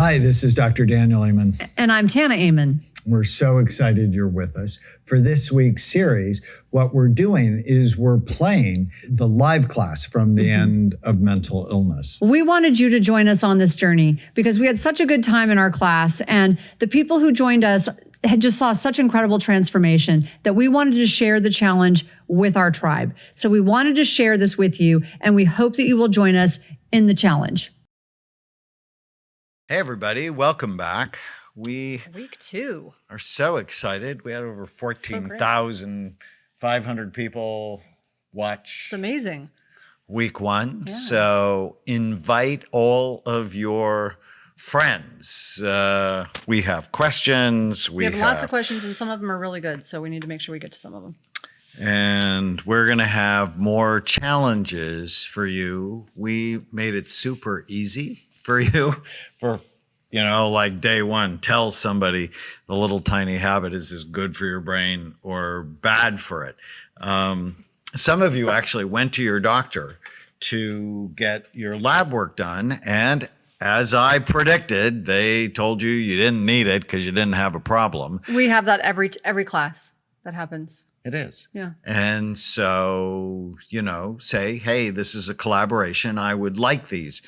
Hi, this is Dr. Daniel Amen. And I'm Tana Amen. We're so excited you're with us. For this week's series, what we're doing is we're playing the live class from the end of mental illness. We wanted you to join us on this journey because we had such a good time in our class, and the people who joined us had just saw such incredible transformation that we wanted to share the challenge with our tribe. So we wanted to share this with you, and we hope that you will join us in the challenge. Hey, everybody. Welcome back. Week 2. Are so excited. We had over 14,500 people watch It's amazing. week 1. Yeah. So invite all of your friends. We have questions. We have lots of questions, and some of them are really good, so we need to make sure we get to some of them. And we're going to have more challenges for you. We made it super easy for you for like day 1, tell somebody the little tiny habit is good for your brain or bad for it. Some of you actually went to your doctor to get your lab work done, and as I predicted, they told you didn't need it because you didn't have a problem. We have that every class that happens. It is. Yeah. And so, say, hey, this is a collaboration. I would like these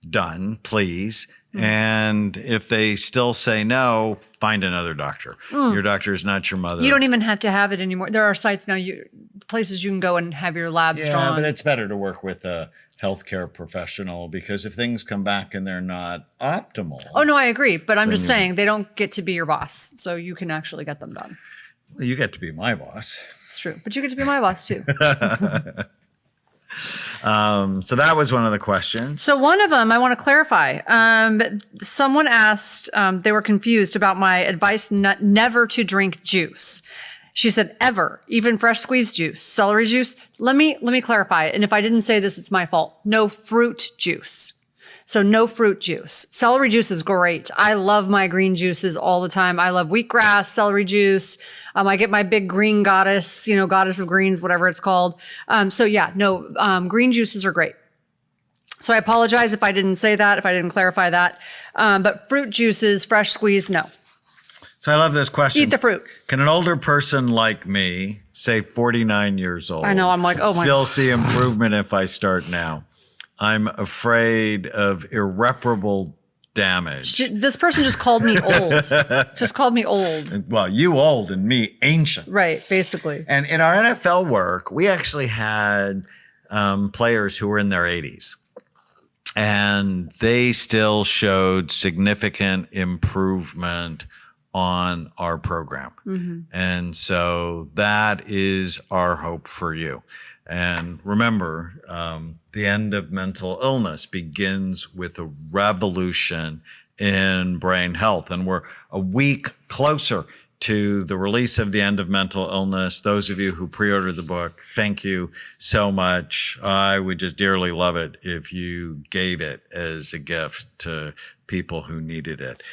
done, please. And if they still say no, find another doctor. Your doctor is not your mother. You don't even have to have it anymore. There are sites now, places you can go and have your labs drawn. Yeah, but it's better to work with a healthcare professional because if things come back and they're not optimal. Oh, no, I agree. But I'm just saying they don't get to be your boss. So you can actually get them done. Well, you get to be my boss. It's true. But you get to be my boss too. So that was one of the questions. So one of them I want to clarify. Someone asked, they were confused about my advice never to drink juice. She said, ever, even fresh squeezed juice, celery juice. Let me clarify it. And if I didn't say this, it's my fault. No fruit juice. So no fruit juice. Celery juice is great. I love my green juices all the time. I love wheatgrass, celery juice. I get my big green goddess, goddess of greens, whatever it's called. Green juices are great. So I apologize if I didn't say that, if I didn't clarify that. But fruit juices, fresh squeezed, no. So I love this question. Eat the fruit. Can an older person like me, say 49 years old, I know, I'm like, oh my still see improvement if I start now? I'm afraid of irreparable damage. This person just called me old. Well, you old and me ancient. Right, basically. And in our NFL work, we actually had players who were in their 80s. And they still showed significant improvement on our program. And so that is our hope for you. And remember, the end of mental illness begins with a revolution in brain health. And we're a week closer to the release of the end of mental illness. Those of you who pre-ordered the book, thank you so much. I would just dearly love it if you gave it as a gift to people who needed it.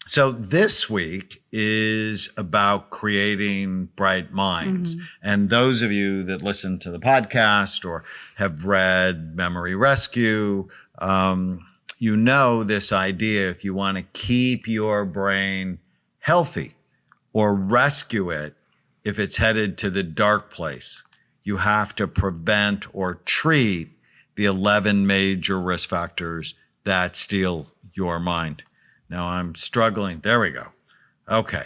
So this week is about creating bright minds. And those of you that listen to the podcast or have read Memory Rescue, this idea, if you want to keep your brain healthy or rescue it, if it's headed to the dark place, you have to prevent or treat the 11 major risk factors that steal your mind. Now I'm struggling. There we go. Okay.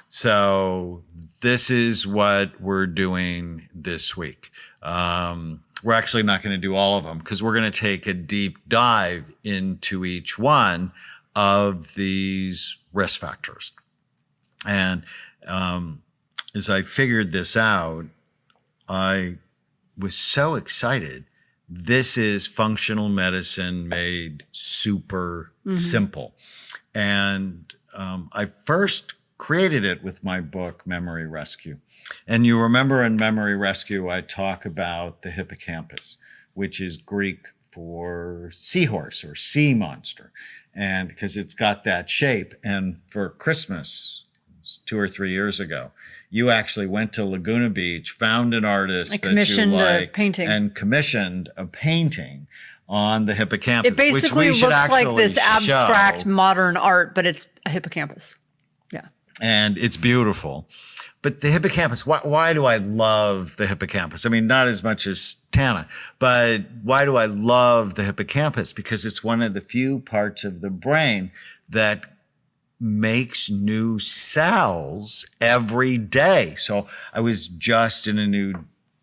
So this is what we're doing this week. We're actually not going to do all of them because we're going to take a deep dive into each one of these risk factors. And as I figured this out, I was so excited. This is functional medicine made super simple. And I first created it with my book, Memory Rescue. And you remember in Memory Rescue, I talk about the hippocampus, which is Greek for seahorse or sea monster. And because it's got that shape. And for Christmas, 2 or 3 years ago, you actually went to Laguna Beach, found an artist that you like, a painting. and commissioned a painting on the hippocampus. It basically which we should looks like actually this abstract show. modern art, but it's a hippocampus. Yeah. And it's beautiful. But the hippocampus, why do I love the hippocampus? I mean, not as much as Tana, but why do I love the hippocampus? Because it's one of the few parts of the brain that makes new cells every day. So I was just in a new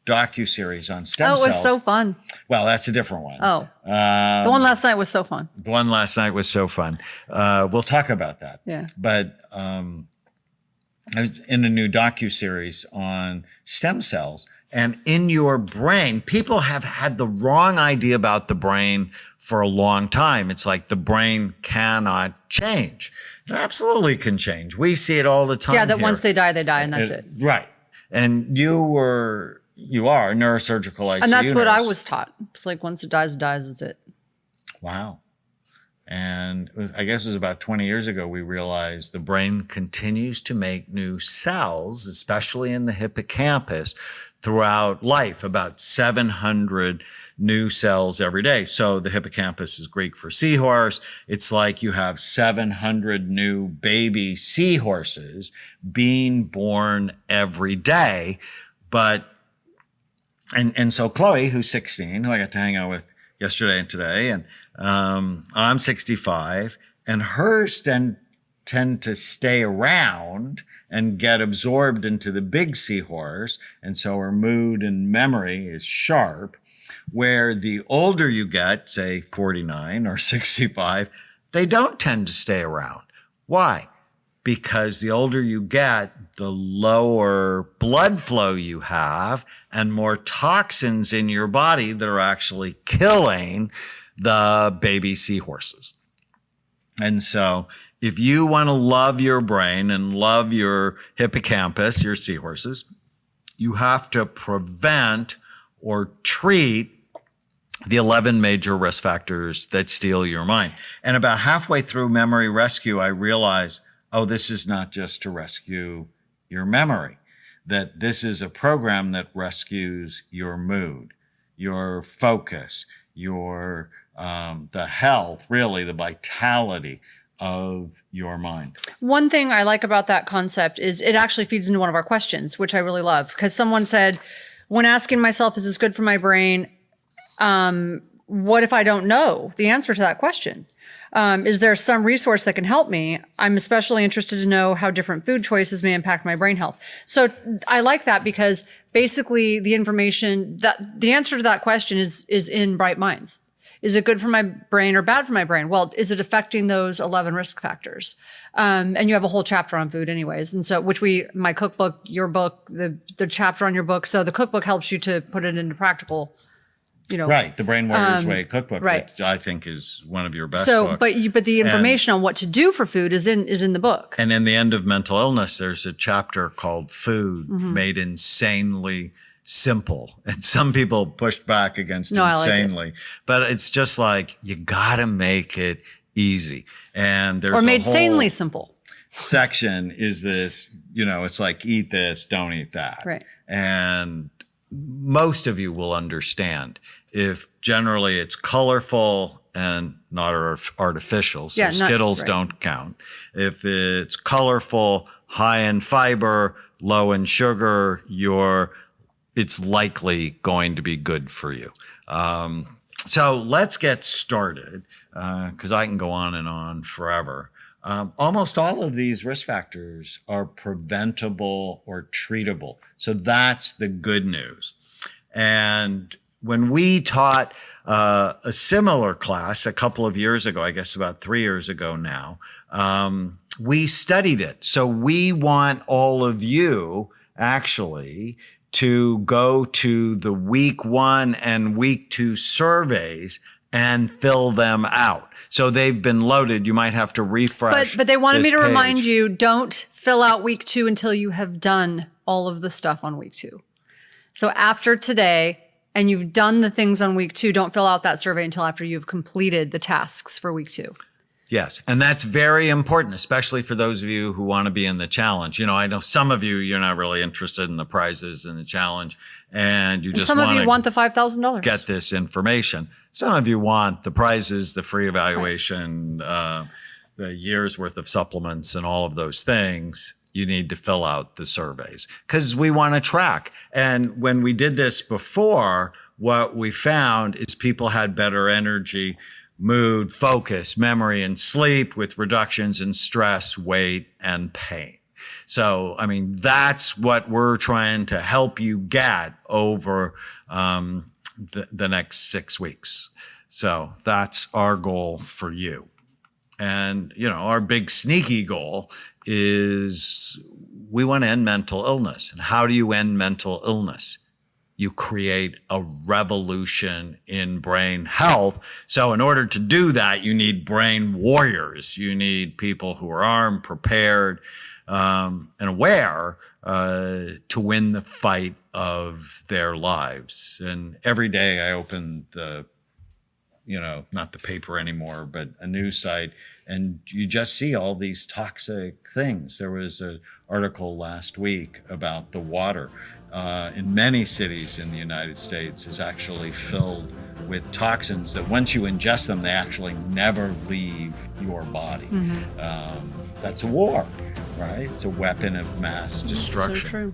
docuseries on stem cells. Oh, it was so fun. Well, that's a different one. Oh, the one last night was so fun. The one last night was so fun. We'll talk about that. Yeah. But I was in a new docuseries on stem cells. And in your brain, people have had the wrong idea about the brain for a long time. It's like the brain cannot change. It absolutely can change. We see it all the time. Yeah, that here. Once they die, and that's it. Right. And you are a neurosurgical ICU And that's what I nurse. was taught. It's like once it dies, that's it. Wow. And I guess it was about 20 years ago, we realized the brain continues to make new cells, especially in the hippocampus, throughout life, about 700 new cells every day. So the hippocampus is Greek for seahorse. It's like you have 700 new baby seahorses being born every day. And so Chloe, who's 16, who I got to hang out with yesterday and today, and I'm 65, and hers tend to stay around and get absorbed into the big seahorse, and so her mood and memory is sharp. Where the older you get, say 49 or 65, they don't tend to stay around. Why? Because the older you get, the lower blood flow you have and more toxins in your body that are actually killing the baby seahorses. And so if you want to love your brain and love your hippocampus, your seahorses, you have to prevent or treat the 11 major risk factors that steal your mind. And about halfway through Memory Rescue, I realized, oh, this is not just to rescue your memory, that this is a program that rescues your mood, your focus, your the health, really the vitality of your mind. One thing I like about that concept is it actually feeds into one of our questions, which I really love, because someone said, when asking myself, is this good for my brain? What if I don't know the answer to that question? Is there some resource that can help me? I'm especially interested to know how different food choices may impact my brain health. So I like that because basically the information that the answer to that question is in Bright Minds. Is it good for my brain or bad for my brain? Well, is it affecting those 11 risk factors? And you have a whole chapter on food anyways. And so, my cookbook, your book, the chapter on your book. So the cookbook helps you to put it into practical, Right. The Brain Warriors Way cookbook, right. that I think is one of your best books. But the information on what to do for food is in the book. And in the end of Mental Illness, there's a chapter called Food Made Insanely Simple. And some people pushed back against insanely, but it's just like, you gotta make it easy. And there's made a whole sanely simple section is this, it's like, eat this, don't eat that. Right. And most of you will understand if generally it's colorful and not artificial. So Skittles don't count. If it's colorful, high in fiber, low in sugar, it's likely going to be good for you. So let's get started, because I can go on and on forever. Almost all of these risk factors are preventable or treatable. So that's the good news. And when we taught a similar class a couple of years ago, I guess about 3 years ago now, we studied it. So we want all of you actually to go to the week 1 and week 2 surveys and fill them out. So they've been loaded. You might have to refresh. But they wanted me to this remind page. you, don't fill out week 2 until you have done all of the stuff on week 2. So after today, and you've done the things on week 2, don't fill out that survey until after you've completed the tasks for week 2. Yes. And that's very important, especially for those of you who want to be in the challenge. I know some of you're not really interested in the prizes and the challenge, and you just some of you want the $5,000. Get this information. Some of you want the prizes, the free evaluation, the year's worth of supplements and all of those things. You need to fill out the surveys because we want to track. And when we did this before, what we found is people had better energy, mood, focus, memory, and sleep with reductions in stress, weight, and pain. So, that's what we're trying to help you get over the next 6 weeks. So that's our goal for you. And, our big sneaky goal is we want to end mental illness. And how do you end mental illness? You create a revolution in brain health. So in order to do that, you need brain warriors. You need people who are armed, prepared, and aware to win the fight of their lives. And every day I open the, not the paper anymore, but a news site, and you just see all these toxic things. There was an article last week about the water in many cities in the United States is actually filled with toxins that once you ingest them, they actually never leave your body. Mm-hmm. That's a war, right? It's a weapon of mass destruction. So true.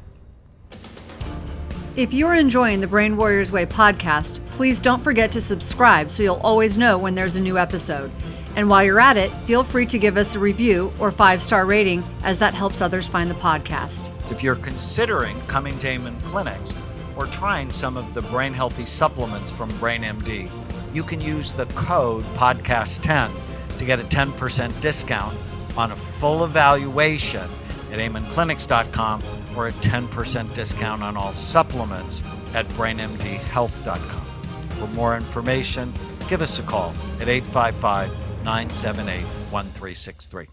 If you're enjoying the Brain Warriors Way podcast, please don't forget to subscribe so you'll always know when there's a new episode. And while you're at it, feel free to give us a review or 5-star rating, as that helps others find the podcast. If you're considering coming to Amen Clinics or trying some of the brain healthy supplements from BrainMD, you can use the code podcast10 to get a 10% discount on a full evaluation at amenclinics.com or a 10% discount on all supplements at brainmdhealth.com. For more information, give us a call at 855-978-1363.